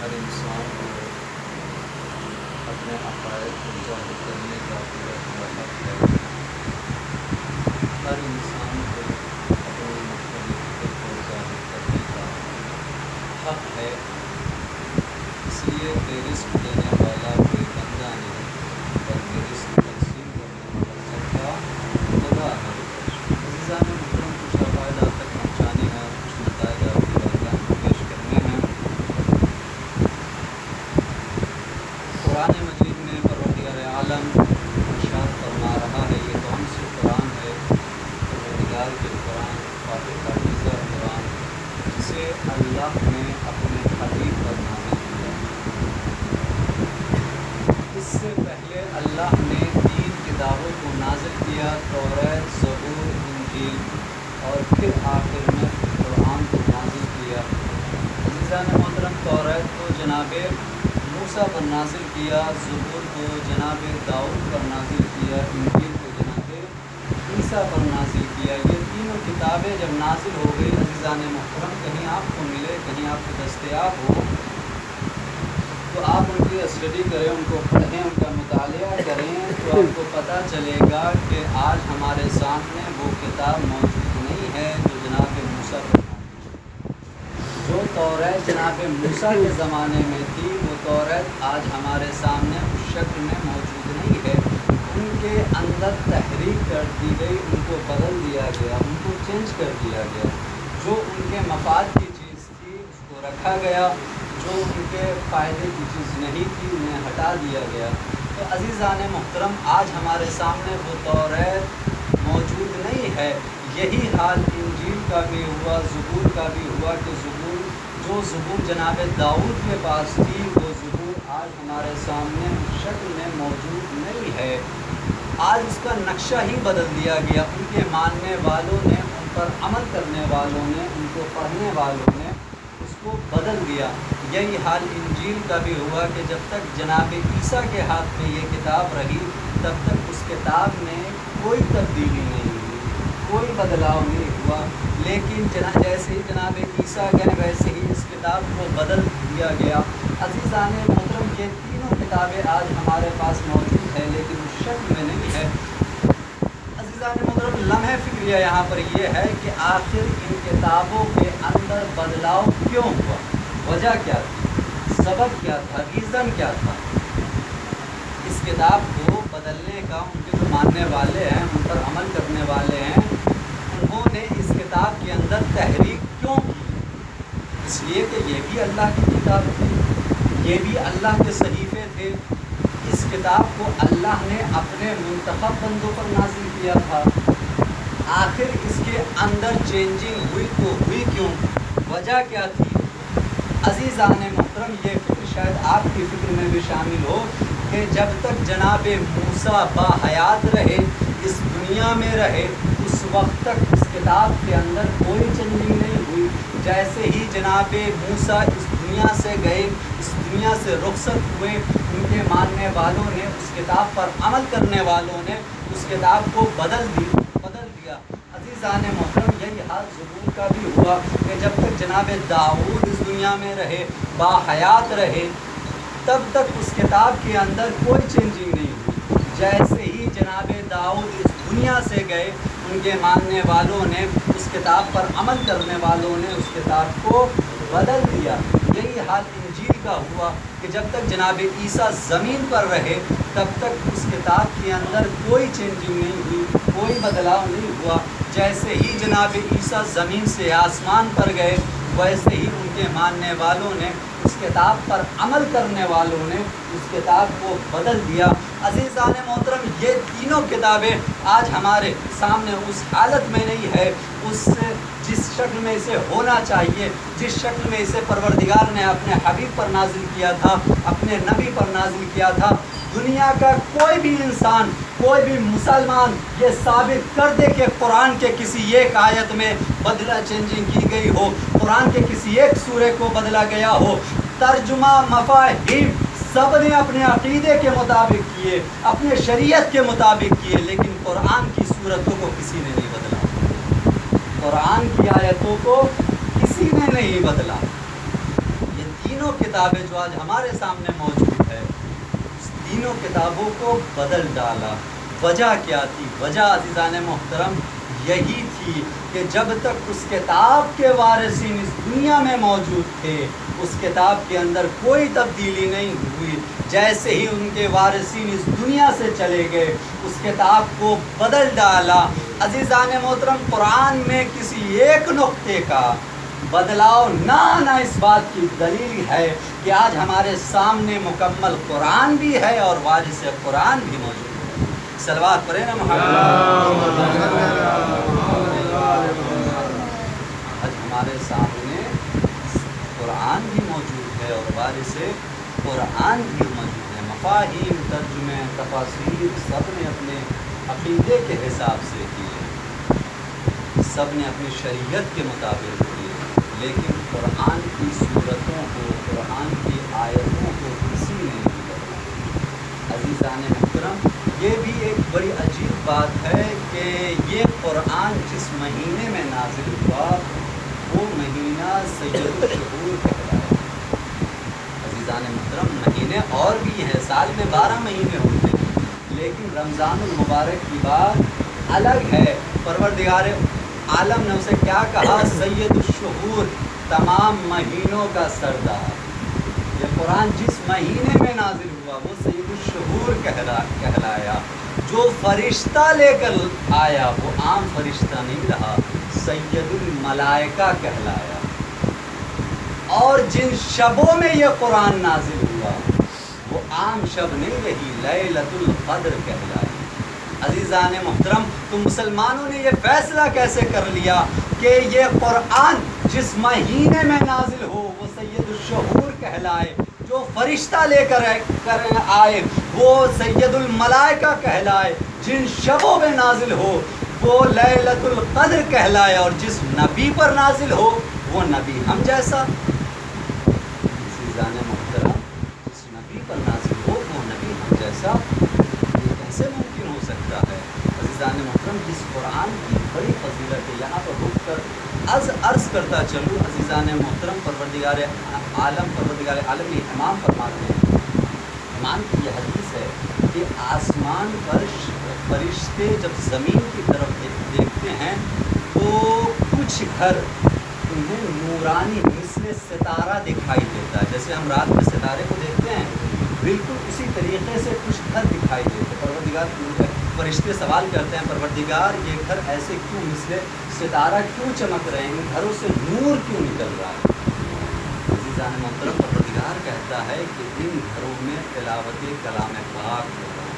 ہر انسان کو اپنے عقائد کو ظاہر کرنے کا پورا حق ہے۔ ہر انسان کو اپنی مختلف کو ظاہر کرنے کا حق ہے، اس لیے کہ رزق دینے والا کوئی بندہ نہیں بلکہ رزق تقسیم کرنے والا سب کا خدا ہے۔ عزیزان محترم، کچھ عقائد آپ تک پہنچانے ہیں، کچھ نتائج آپ کی باتوں کو پیش کرنے ہیں۔ قرآن مجید میں پروردگار عالم ارشاد فرما رہا ہے، یہ کون سی قرآن ہے؟ پروردگار کے قرآن، پاکیزہ قرآن، جسے اللہ نے اپنے حبیب پر نازل کیا۔ اس سے پہلے اللہ نے 3 کتابوں کو نازل کیا، توریت، زبور، انجیل، اور پھر آخر میں قرآن کو نازل کیا۔ عزیزان محترم، توریت کو جناب موسیٰ پر نازل کیا، زبور کو جناب داؤد پر نازل کیا، انجیل کو جناب عیسیٰ پر نازل کیا۔ یہ تینوں کتابیں جب نازل ہو گئی، عزیزان محترم، کہیں آپ کو ملے، کہیں آپ کو دستیاب ہو تو آپ ان کی اسٹڈی کریں، ان کو پڑھیں، ان کا مطالعہ کریں، تو آپ کو پتہ چلے گا کہ آج ہمارے سامنے وہ کتاب موجود نہیں ہے جو جناب موسیٰ پر جو توریت جناب موسیٰ کے زمانے میں تھی، وہ توریت آج ہمارے سامنے اس شکل میں موجود نہیں ہے۔ ان کے اندر تحریف کر دی گئی، ان کو بدل دیا گیا، ان کو چینج کر دیا گیا۔ جو ان کے مفاد کی چیز تھی اس کو رکھا گیا، جو ان کے فائدے کی چیز نہیں تھی انہیں ہٹا دیا گیا۔ تو عزیزان محترم، آج ہمارے سامنے وہ توریت موجود نہیں ہے۔ یہی حال انجیل کا بھی ہوا، زبور کا بھی ہوا کہ جو زبور جناب داؤد کے پاس تھی، وہ زبور آج ہمارے سامنے اس شکل میں موجود نہیں ہے۔ آج اس کا نقشہ ہی بدل دیا گیا، ان کے ماننے والوں نے، ان پر عمل کرنے والوں نے، ان کو پڑھنے والوں نے اس کو بدل دیا۔ یہی حال انجیل کا بھی ہوا کہ جب تک جناب عیسیٰ کے ہاتھ میں یہ کتاب رہی، تب تک اس کتاب میں کوئی تبدیلی نہیں ہوئی، کوئی بدلاؤ نہیں ہوا۔ لیکن جیسے ہی جناب عیسیٰ گئے، ویسے ہی اس کتاب کو بدل دیا گیا۔ عزیزان محترم، یہ تینوں کتابیں آج ہمارے پاس موجود ہیں لیکن اس شکل میں نہیں ہے۔ عزیزان محترم، لمحہ فکریہ یہاں پر یہ ہے کہ آخر ان کتابوں کے اندر بدلاؤ کیوں ہوا؟ وجہ کیا تھی؟ سبب کیا تھا؟ ریزن کیا تھا اس کتاب کو بدلنے کا؟ ان کے جو ماننے والے ہیں، ان پر عمل کرنے والے ہیں، انہوں نے اس کتاب کے اندر تحریف کیوں کی؟ اس لیے کہ یہ بھی اللہ کی کتاب تھی، یہ بھی اللہ کے صحیفے تھے۔ اس کتاب کو اللہ نے اپنے منتخب بندوں پر نازل کیا تھا۔ آخر اس کے اندر چینجنگ ہوئی تو ہوئی کیوں؟ وجہ کیا تھی؟ عزیزان محترم، یہ فکر شاید آپ کی فکر میں بھی شامل ہو کہ جب تک جناب موسیٰ باحیات رہے، اس دنیا میں رہے، اس وقت تک اس کتاب کے اندر کوئی چینجنگ نہیں ہوئی۔ جیسے ہی جناب موسیٰ اس دنیا سے گئے، اس دنیا سے رخصت ہوئے، ان کے ماننے والوں نے، اس کتاب پر عمل کرنے والوں نے اس کتاب کو بدل دیا۔ عزیزان محترم، یہی حال زبور کا بھی ہوا کہ جب تک جناب داؤد اس دنیا میں رہے، باحیات رہے، تب تک اس کتاب کے اندر کوئی چینجنگ نہیں ہوئی۔ جیسے जनाब दाऊद इस दुनिया से गए, उनके मानने वालों ने, उस किताब पर अमल करने वालों ने उस किताब को बदल दिया। यही हाल इंजील का हुआ कि जब तक जनाब ईसा ज़मीन पर रहे तब तक उस किताब के अंदर कोई चेंजिंग नहीं हुई, कोई बदलाव नहीं हुआ। जैसे ही जनाब ईसा ज़मीन से आसमान पर गए वैसे ही उनके मानने वालों ने, उस किताब पर अमल करने वालों ने उस किताब को बदल दिया। अज़ीज़ान मोहतरम, ये तीनों किताबें आज हमारे सामने उस हालत में नहीं है, उस जिस शक्ल में इसे होना चाहिए, जिस शक्ल में इसे परवरदिगार ने अपने हबीब पर नाजिल किया था, अपने नबी पर नाजिल किया था। दुनिया का कोई भी इंसान, कोई भी मुसलमान ये साबित कर दे कि कुरान के किसी एक आयत में बदला चेंजिंग की गई हो, कुरान के किसी एक सूरे को बदला गया हो। तर्जुमा मफाहिम सब ने अपने अकीदे के मुताबिक किए, अपने शरीयत के मुताबिक किए, लेकिन कुरान की सूरतों को किसी ने नहीं बदला, कुरान की आयतों को किसी ने नहीं बदला। ये तीनों किताबें जो आज हमारे सामने मौजूद है, तीनों किताबों को बदल डाला। वजह क्या थी? वजह अज़ीज़ान मोहतरम यही थी कि जब तक उस किताब के वारिसीन इस दुनिया में मौजूद थे, उस किताब के अंदर कोई तब्दीली नहीं हुई। जैसे ही उनके वारिसीन इस दुनिया से चले गए, उस किताब को बदल डाला। अज़ीज़ान मोहतरम, कुरान में किसी एक नुक्ते का बदलाव ना आना इस बात की दलील है कि आज हमारे सामने मुकम्मल कुरान भी है और वारिस कुरान भी मौजूद है। सलवात पढ़े ना मोहम्मद। आज हमारे सामने कुरान भी मौजूद है और वारिस कुरान भी मौजूद है। मफाहिम, तर्जुमे, तफासीर सब ने अपने अक़ीदे के हिसाब से किए, सब ने अपनी शरीयत के मुताबिक किए, लेकिन कुरान की सूरतों को, कुरान की आयतों को किसी ने नहीं बदला। अज़ीज़ान मुहतरम, ये भी एक बड़ी अजीब बात है कि ये कुरान जिस महीने में नाजिल हुआ वो महीना सैयदुल शुहूर कहलाया। अज़ीज़ान मुहतरम, महीने और भी हैं, साल में 12 महीने होते हैं, लेकिन रमज़ानुल मुबारक की बात अलग है। परवरदिगार आलम ने उसे क्या कहा? सैयदुश्शुहूर, तमाम महीनों का सरदार। ये कुरान जिस महीने में नाजिल हुआ वो सैयदुश्शुहूर कहलाया। जो फरिश्ता लेकर आया वो आम फरिश्ता नहीं रहा, सैयदुल मलाइका कहलाया। और जिन शबों में ये कुरान नाजिल हुआ वो आम शब नहीं रही, लैलतुल क़द्र कहलाई। अज़ीज़ान मोहतरम, तो मुसलमानों ने ये फ़ैसला कैसे कर लिया कि ये कुरान जिस महीने में नाजिल हो वो सैयदुश्शुहूर कहलाए, जो फरिश्ता लेकर आए वो सैयदुल मलाइका कहलाए, जिन शबों में नाजिल हो वो लैलतुल क़द्र कहलाए, और जिस नबी पर नाजिल हो वो नबी हम जैसा। अज़ीज़ान मोहतरम, जिस नबी पर नाजिल हो वो नबी हम जैसा, ये कैसे मुमकिन हो सकता है? अज़ीज़ान मोहतरम, जिस कुरान की बड़ी फजीलत है, यहाँ पर रुक कर अर्ज़ करता चलूँ। अज़ीज़ान मोहतरम, परवरदिगार आलम ने इमाम फरमाते हैं, इमाम की यह हदीस है कि आसमान पर फरिश्ते जब ज़मीन की तरफ देखते हैं तो कुछ घर उन्हें नूरानी मिस्ल सितारा दिखाई देता है। जैसे हम रात में सितारे को देखते हैं, बिल्कुल उसी तरीक़े से कुछ घर दिखाई देते हैं। परवरदिगार, फरिश्ते सवाल करते हैं, परवरदिगार ये घर ऐसे क्यों, मिस्ल सितारा क्यों चमक रहे हैं, इन घरों से नूर क्यों निकल रहा है? अज़ीज़ान मोहतरम, परवरदिगार कहता है कि इन घरों में तिलावत कलाम पाक हो रहा है।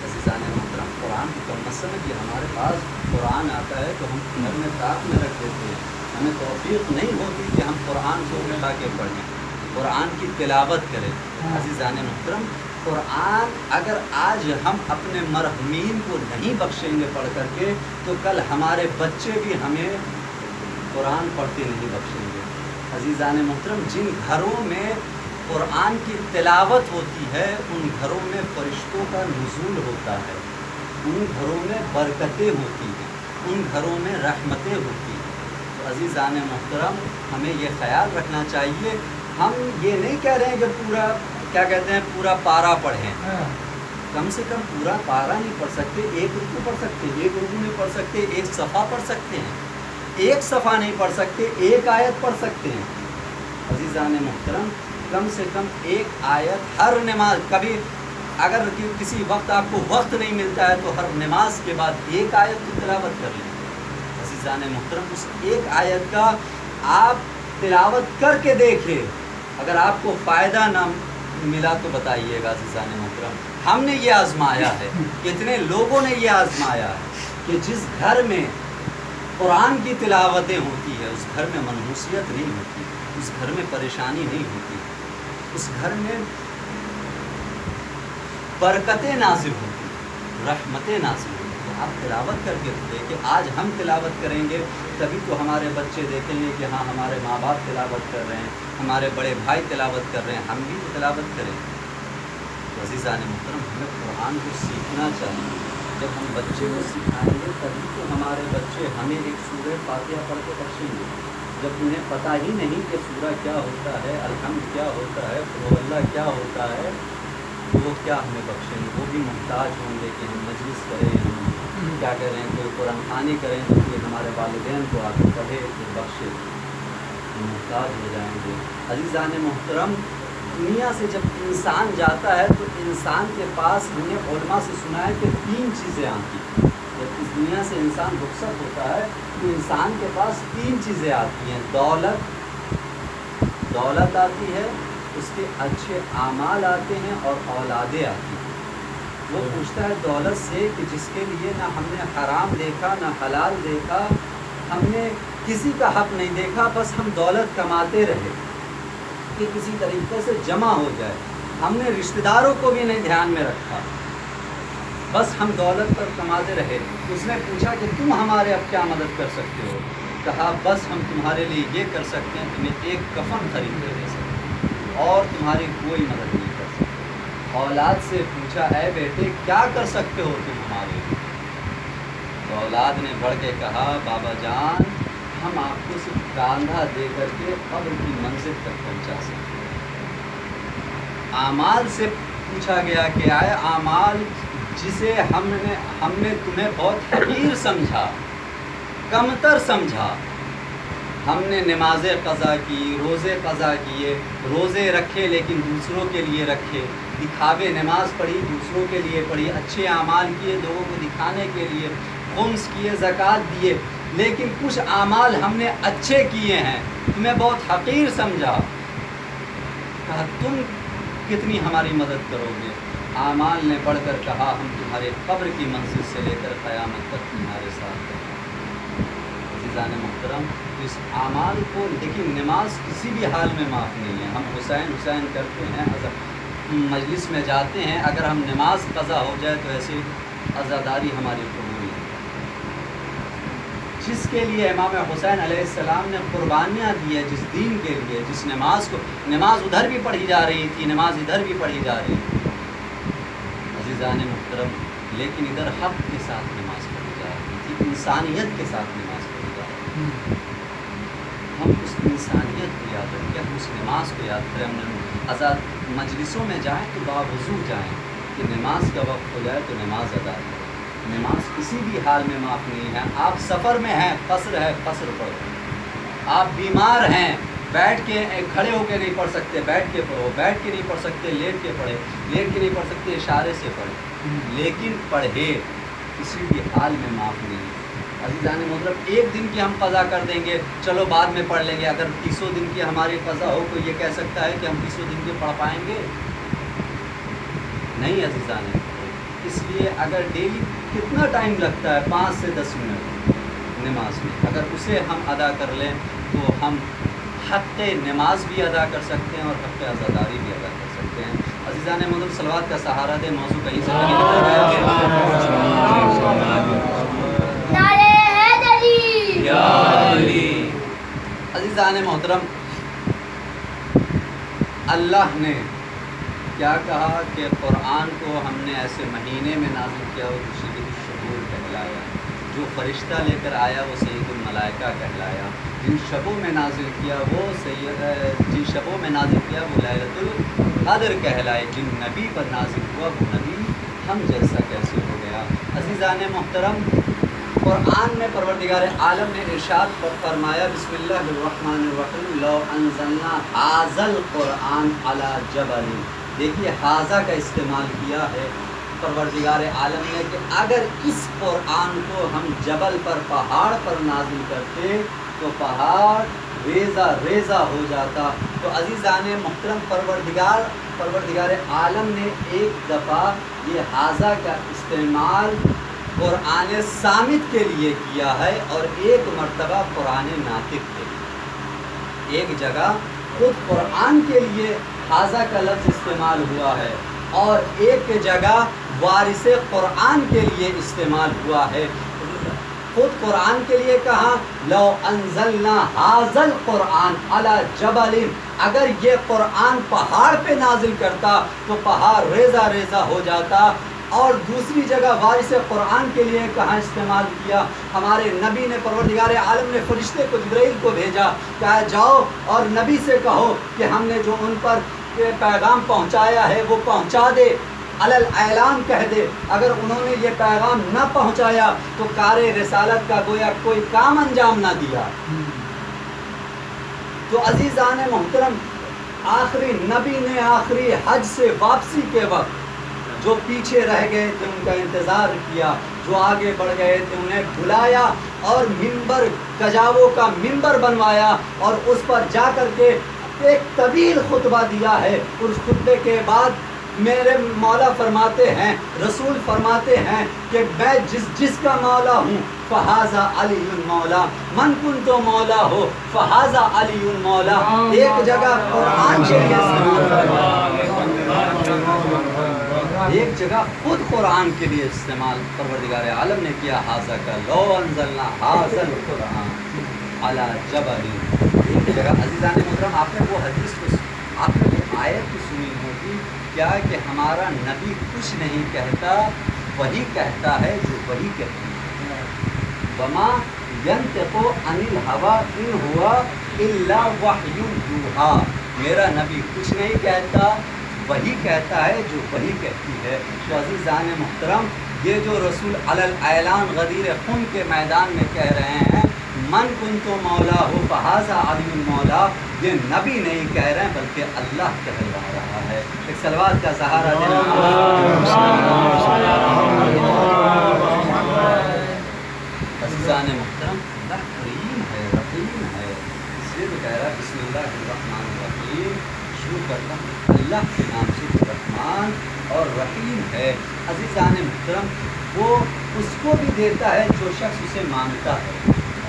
अज़ीज़ान मोहतरम, कुरान को कम मसलन कि हमारे पास कुरान आता है तो हम घर में ताक में रख देते हैं, हमें तौफ़ीक़ नहीं होती कि हम कुरान को उठा के पढ़ें, कुरान की तिलावत करें। अज़ीज़ान मोहतरम, कुरान अगर आज हम अपने मरहूमीन को नहीं बख्शेंगे पढ़ करके तो कल हमारे बच्चे भी हमें कुरान पढ़ते नहीं बख्शेंगे। अज़ीज़ान मोहतरम, जिन घरों में कुरान की तिलावत होती है उन घरों में फ़रिश्तों का नुज़ूल होता है, उन घरों में बरकतें होती हैं, उन घरों में रहमतें होती हैं। तो अज़ीज़ान मोहतरम, हमें ये ख़याल रखना चाहिए, हम ये नहीं कह रहे हैं कि पूरा क्या कहते हैं पूरा पारा पढ़ें, कम से कम पूरा पारा नहीं पढ़ सकते, एक रुकू पढ़ सकते हैं, एक रुकू नहीं पढ़ सकते, एक सफ़ा पढ़ सकते हैं, एक सफ़ा नहीं पढ़ सकते, एक आयत पढ़ सकते हैं। अज़ीज़ान मोहतरम, कम से कम एक आयत हर नमाज, कभी अगर किसी वक्त आपको वक्त नहीं मिलता है तो हर नमाज के बाद एक आयत की तिलावत कर लें। अज़ीज़ान मोहतरम, उस एक आयत का आप तिलावत करके देखिए, अगर आपको फ़ायदा ना मिला तो बताइएगा। अज़ीज़ान मोहतरम, हमने ये आज़माया है, कितने लोगों ने ये आज़माया है कि जिस घर में कुरान की तिलावतें होती है उस घर में मनहूसियत नहीं होती, उस घर में परेशानी नहीं होती, उस घर में बरकतें नाज़िल होती, रहमतें नाज़िल होती। आप तिलावत करके देखिए, आज हम तिलावत करेंगे तभी तो हमारे बच्चे देखेंगे कि हाँ हमारे माँ बाप तिलावत कर रहे हैं, हमारे बड़े भाई तिलावत कर रहे हैं, हम भी तो तिलावत करें। तो अज़ीज़ान मुहतरम, हमें कुरान को सीखना चाहिए। जब हम बच्चे को सिखाएंगे तभी तो हमारे बच्चे हमें एक सूरह फातिहा पढ़ के बख्शेंगे। जब उन्हें पता ही नहीं कि सूरह क्या होता है, अलहम्द क्या होता है, कुल अल्लाह क्या होता है, तो वो क्या हमें बख्शेंगे? वो भी मुहताज होंगे कि हम मजलिस करें, हम क्या करें, कोई कुरान खानी करें तो फिर हमारे वालिदैन को आगे पढ़े फिर बख्शे, मुहताज हो जाएंगे। अज़ीज़ान मोहतरम, दुनिया से जब इंसान जाता है तो इंसान के पास, हमने उलमा से सुना है कि 3 चीज़ें आती हैं। जब इस दुनिया से इंसान रुखसत होता है तो इंसान के पास 3 चीज़ें आती हैं। दौलत आती है, उसके अच्छे आमाल आते हैं और औलादें आती हैं। वो पूछता है दौलत से कि जिसके लिए ना हमने हराम देखा ना हलाल देखा, हमने किसी का हक़ नहीं देखा, बस हम दौलत कमाते रहे कि किसी तरीके से जमा हो जाए, हमने रिश्तेदारों को भी नहीं ध्यान में रखा, बस हम दौलत पर कमाते रहे। उसने पूछा कि तुम हमारे अब क्या मदद कर सकते हो? कहा बस हम तुम्हारे लिए ये कर सकते हैं, तुम्हें एक कफन खरीद के दे सकते हैं और तुम्हारी कोई मदद नहीं कर सकते। औलाद से पूछा है बेटे क्या कर सकते हो तुम हमारे लिए? तो औलाद ने बढ़ के कहा बाबा जान, हम आपको सिर्फ कांधा दे करके कब्र की मंजिल तक पहुंचा सकते हैं। आमाल से पूछा गया कि आए आमाल जिसे हमने तुम्हें बहुत हकीर समझा, कमतर समझा, हमने नमाज़ें क़ज़ा की, रोज़े क़ज़ा किए, रोज़े रखे लेकिन दूसरों के लिए रखे, दिखावे नमाज पढ़ी दूसरों के लिए पढ़ी, अच्छे आमाल किए लोगों को दिखाने के लिए, खुम्स किए, ज़कात दिए, लेकिन कुछ आमाल हमने अच्छे किए हैं, तुम्हें बहुत हकीर समझा। कहा तुम कितनी हमारी मदद करोगे? आमाल ने बढ़कर कहा हम तुम्हारे कब्र की मंजिल से लेकर क़यामत तक तुम्हारे साथ हैं। अज़ीज़ान मुहतरम, इस आमाल को, लेकिन नमाज किसी भी हाल में माफ़ नहीं है। हम हुसैन करते हैं, मजलिस में जाते हैं, अगर हम नमाज क़ज़ा हो जाए तो ऐसी अज़ादारी हमारी कबूल नहीं। जिसके लिए इमाम हुसैन अलैहिस्सलाम ने कुर्बानियाँ दी है, जिस दीन के लिए, जिस नमाज को, नमाज उधर भी पढ़ी जा रही थी, नमाज इधर भी पढ़ी जा रही थी अज़ीज़ान मुहतरम, लेकिन इधर हक़ के साथ नमाज पढ़ी जा रही थी, इंसानियत के साथ नमाज पढ़ी जा रही थी। हम उस इंसानियत को याद रखें, हम उस नमाज को याद करें। हम आज़ाद मजलिसों में जाएँ तो बावजू जाएँ कि नमाज का वक्त हो जाए तो नमाज अदा करें। नमाज किसी भी हाल में माफ़ नहीं है। आप सफ़र में हैं, क़स्र है, क़स्र पढ़ो। आप बीमार हैं, बैठ के, खड़े होकर नहीं पढ़ सकते, बैठ के पढ़ो, बैठ के नहीं पढ़ सकते, लेट के पढ़े, लेट के नहीं पढ़ सकते, इशारे से पढ़े, लेकिन पढ़े, किसी भी हाल में माफ़ नहीं है। अज़ीज़ान मोहतरम, एक दिन की हम क़ज़ा कर देंगे, चलो बाद में पढ़ लेंगे, अगर 30 दिन की हमारी क़ज़ा हो, कोई ये कह सकता है कि हम 30 दिन के पढ़ पाएंगे? नहीं अज़ीज़ान। इसलिए अगर डेली कितना टाइम लगता है, 5 से 10 मिनट नमाज में, अगर उसे हम अदा कर लें तो हम हक़ नमाज भी अदा कर सकते हैं और हक़ अज़ादारी भी अदा कर सकते हैं। अज़ीज़ान मोहतरम, सलवात का सहारा दे, मौजू कहीं से नहीं अज़ीज़ान मोहतरम, अल्लाह ने क्या कहा कि क़ुरआन को हमने ऐसे महीने में नाज़िल किया वो सय्यदुश शुहूर कहलाया, जो फ़रिश्ता लेकर आया वो सय्यदुल मलाइका कहलाया, जिन शबों में नाज़िल किया वो जिन शबों में नाज़िल किया वो लैलतुल क़द्र कहलाए, जिन नबी पर नाज़िल हुआ वो नबी हम जैसा कैसे हो गया। अज़ीज़ान मोहतरम, कुरान में परवरदिगार आलम ने इरशाद फरमाया, बिस्मिल्लाहिर्रहमानिर्रहीम, लौ अंज़लना हाज़ल कुरान अला जबल। देखिए हाज़ा का इस्तेमाल किया है परवरदिगार आलम ने कि अगर इस कुरान को हम जबल पर, पहाड़ पर नाजिल करते तो पहाड़ रेज़ा रेज़ा हो जाता। तो अज़ीज़ान मुहतरम, परवरदिगार आलम ने एक दफ़ा ये हाज़ा का इस्तेमाल कुरान सामित के लिए किया है और एक मर्तबा कुरान नातिक के लिए। एक जगह खुद कुरान के लिए हाज़ा का लफ्ज़ इस्तेमाल हुआ है और एक जगह वारिस कुरान के लिए इस्तेमाल हुआ है। खुद कुरान के लिए कहा, लो अंज़लना हाज़ल कुरान अला जबलिन, अगर ये कुरान पहाड़ पे नाजिल करता तो पहाड़ रेज़ा रेज़ा हो जाता। और दूसरी जगह वारिस कुरान के लिए कहाँ इस्तेमाल किया, हमारे नबी ने, परवरदिगार आलम ने फरिश्ते को, जिब्राइल को भेजा, कहा जाओ और नबी से कहो कि हमने जो उन पर पैगाम पहुँचाया है वो पहुँचा दे, अलल ऐलान कह दे। अगर उन्होंने ये पैगाम न पहुँचाया तो कारे रिसालत का गोया कोई काम अंजाम ना दिया। तो अज़ीज़ान मोहतरम, आखिरी नबी ने आखिरी हज से वापसी के वक्त जो पीछे रह गए थे उनका इंतज़ार किया, जो आगे बढ़ गए थे उन्हें बुलाया और मिंबर, कजावों का मिंबर बनवाया और उस पर जा कर के एक तवील खुतबा दिया है। उस खुतबे के बाद मेरे मौला फरमाते हैं, रसूल फरमाते हैं कि मैं जिसका मौला हूँ फ़हाज़ा अलीयुन मौला, मन कुन तो मौला हो फ़हाज़ा अलीयुन मौला। एक जगह कुरान के लिए एक जगह खुद कुरान के लिए इस्तेमाल परवरदिगार आलम ने किया हाज़ा का, लो अंज़लना हाज़ल कुरान अला जबलिन। एक जगह अज़ीज़ान मोहतरम, आपने वो हदीस को, आपने वो आयत की सुनी होगी, क्या है कि हमारा नबी कुछ नहीं कहता, वही कहता है जो वही कहती है। वमा यंतिक़ु अनिल हवा इन हुआ इल्ला वह्युन यूहा। मेरा नबी कुछ नहीं कहता, वही कहता है जो वही कहती है। तो अज़ीज़ान मुहतरम, ये जो रसूल अलल ऐलान गदीर खुन के मैदान में कह रहे हैं, मन कुन तो मौला हो फ़हाज़ा अलीयुन मौला, ये नबी नहीं कह रहे हैं बल्कि अल्लाह कहला रहा है। एक सलवात का सहारा देना। अज़ीज़ान मुहतरम, अल्लाह करीम है, रहीम है, इसलिए तो कह रहा है बिस्मिल्लाहिर्रहमानिर्रहीम, शुरू करता हूँ अल्लाह के नाम से जो रहमान और रहीम है। अज़ीज़ान मुहतरम, वो उसको भी देता है जो शख्स उसे मानता है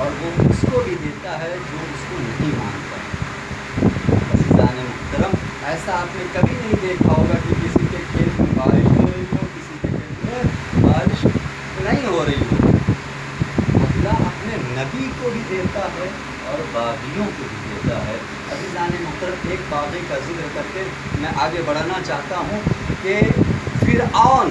और वो उसको भी देता है जो उसको नहीं मानता। अज़ीज़ान मुहतरम, ऐसा आपने कभी नहीं देखा होगा कि किसी के खेत में बारिश हो रही हो, किसी के खेत में बारिश नहीं हो रही हो। अल्लाह अपने नबी को भी देता है और बागियों को भी देता है। अज़ीज़ान मुहतरम, एक बागी का जिक्र करके मैं आगे बढ़ना चाहता हूँ कि फ़िरऔन